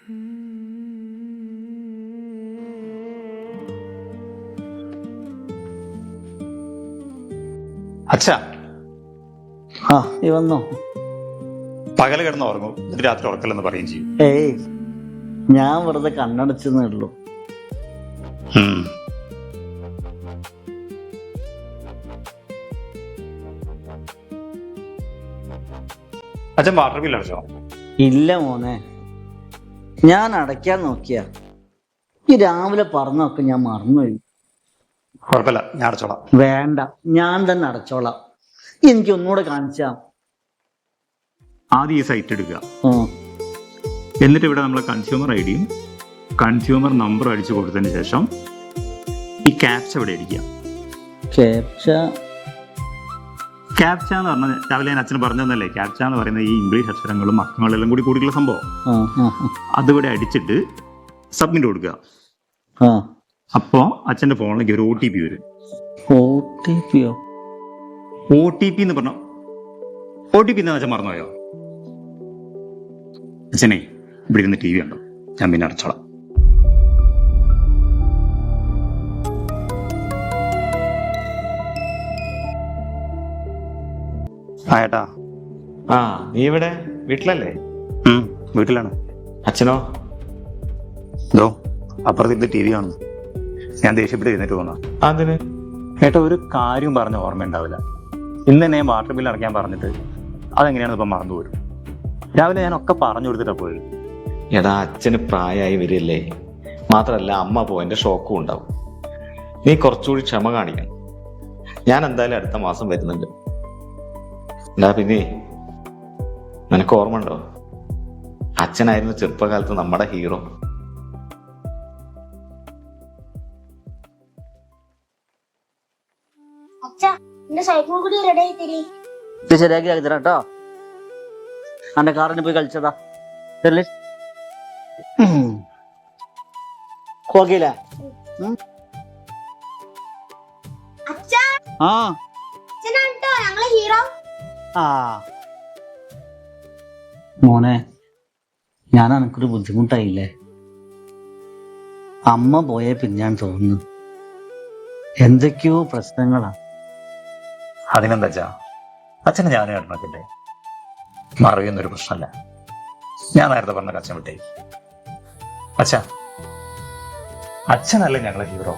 അച്ഛാ, ആ നീ വന്നോ? പകല് കിടന്ന് ഉറങ്ങും, ഇത് രാത്രി ഉറക്കല്ലെന്ന് പറയുകയും ചെയ്യും. ഏയ്, ഞാൻ വെറുതെ കണ്ണടച്ചെന്നേ ഉള്ളൂ. അച്ഛൻ വാട്ടർ ബില്ല് അടച്ചോ? ഇല്ല മോനെ, ഞാൻ അടയ്ക്കാൻ നോക്കിയ ഈ രാവിലെ പറഞ്ഞൊക്കെ ഞാൻ മറന്നുപോയി. കുഴപ്പമില്ല, ഞാൻ അടച്ചോളാം. വേണ്ട, ഞാൻ തന്നെ അടച്ചോളാം. എനിക്ക് ഒന്നുകൂടെ കാണിച്ചാ. ആദ്യം ഈ സൈറ്റ് എടുക്കുക, എന്നിട്ട് ഇവിടെ നമ്മൾ കൺസ്യൂമർ ഐ ഡിയും കൺസ്യൂമർ നമ്പറും അടിച്ചു കൊടുത്തതിന് ശേഷം ഈ ക്യാപ്ച ഇവിടെ അടിക്കുക. ക്യാപ്ച എന്ന് പറഞ്ഞാൽ രാവിലെ ഞാൻ അച്ഛന് പറഞ്ഞു തന്നല്ലേ, ക്യാപ്ച എന്ന് പറയുന്നത് ഈ ഇംഗ്ലീഷ് അക്ഷരങ്ങളും അക്കങ്ങളെല്ലാം കൂടി കൂടിയുള്ള സംഭവം. അതിവിടെ അടിച്ചിട്ട് സബ്മിറ്റ് കൊടുക്കുക. അപ്പോൾ അച്ഛൻ്റെ ഫോണിലേക്ക് ഒരു OTP വരും. OTP എന്ന് പറഞ്ഞ OTP എന്താ അച്ഛൻ മറന്നുപോയോ? അച്ഛനെ ഇവിടെ ഇരുന്ന് TV ഉണ്ടോ? ഞാൻ പിന്നെ അടച്ചോളാം. ഏട്ടാ. ആ, നീ ഇവിടെ വീട്ടിലല്ലേ? വീട്ടിലാണ്. അച്ഛനോ? ഇതോ അപ്പുറത്ത് TV കാണുന്നു. ഞാൻ ദേഷ്യപ്പെട്ട് എഴുന്നേറ്റ് പോന്നാ. അതിന് ഏട്ടാ, ഒരു കാര്യം പറഞ്ഞ ഓർമ്മ ഉണ്ടാവില്ല. ഇന്ന് തന്നെ വാട്ടർ ബില്ല് അടയ്ക്കാൻ പറഞ്ഞിട്ട് അതെങ്ങനെയാണെന്ന് ഇപ്പം മറന്നുപോരും. രാവിലെ ഞാൻ ഒക്കെ പറഞ്ഞു കൊടുത്തിട്ടാ പോയത്. എടാ, അച്ഛന് പ്രായമായി വരില്ലേ, മാത്രല്ല അമ്മ പോയതിന്റെ ഷോക്കും ഉണ്ടാവും. നീ കുറച്ചുകൂടി ക്ഷമ കാണിക്കണം. ഞാൻ എന്തായാലും അടുത്ത മാസം വരുന്നുണ്ട്. എന്താ പിന്നെ, നിനക്ക് ഓർമ്മ ഉണ്ടോ, അച്ഛനായിരുന്നു ചെറുപ്പകാലത്ത് നമ്മുടെ ഹീറോ. ശരിയാക്കി ആക്കി തരാം കേട്ടോ. എന്റെ കാറിന് പോയി കളിച്ചതാ. കോകില മോനെ, ഞാൻ എനിക്കൊരു ബുദ്ധിമുട്ടായില്ലേ? അമ്മ പോയേ പിന്നെയാണ് തോന്നുന്നു. എന്തൊക്കെയോ പ്രശ്നങ്ങളാ. അതിനെന്താ അച്ഛാ, അച്ഛനെ ഞാനും ഇടണക്കില്ലേ, മറവിയൊന്നൊരു പ്രശ്നമല്ല. ഞാൻ നേരത്തെ പറഞ്ഞ അച്ഛൻ വിട്ടേ. അച്ഛനല്ലേ ഞങ്ങളെ ഹീറോ.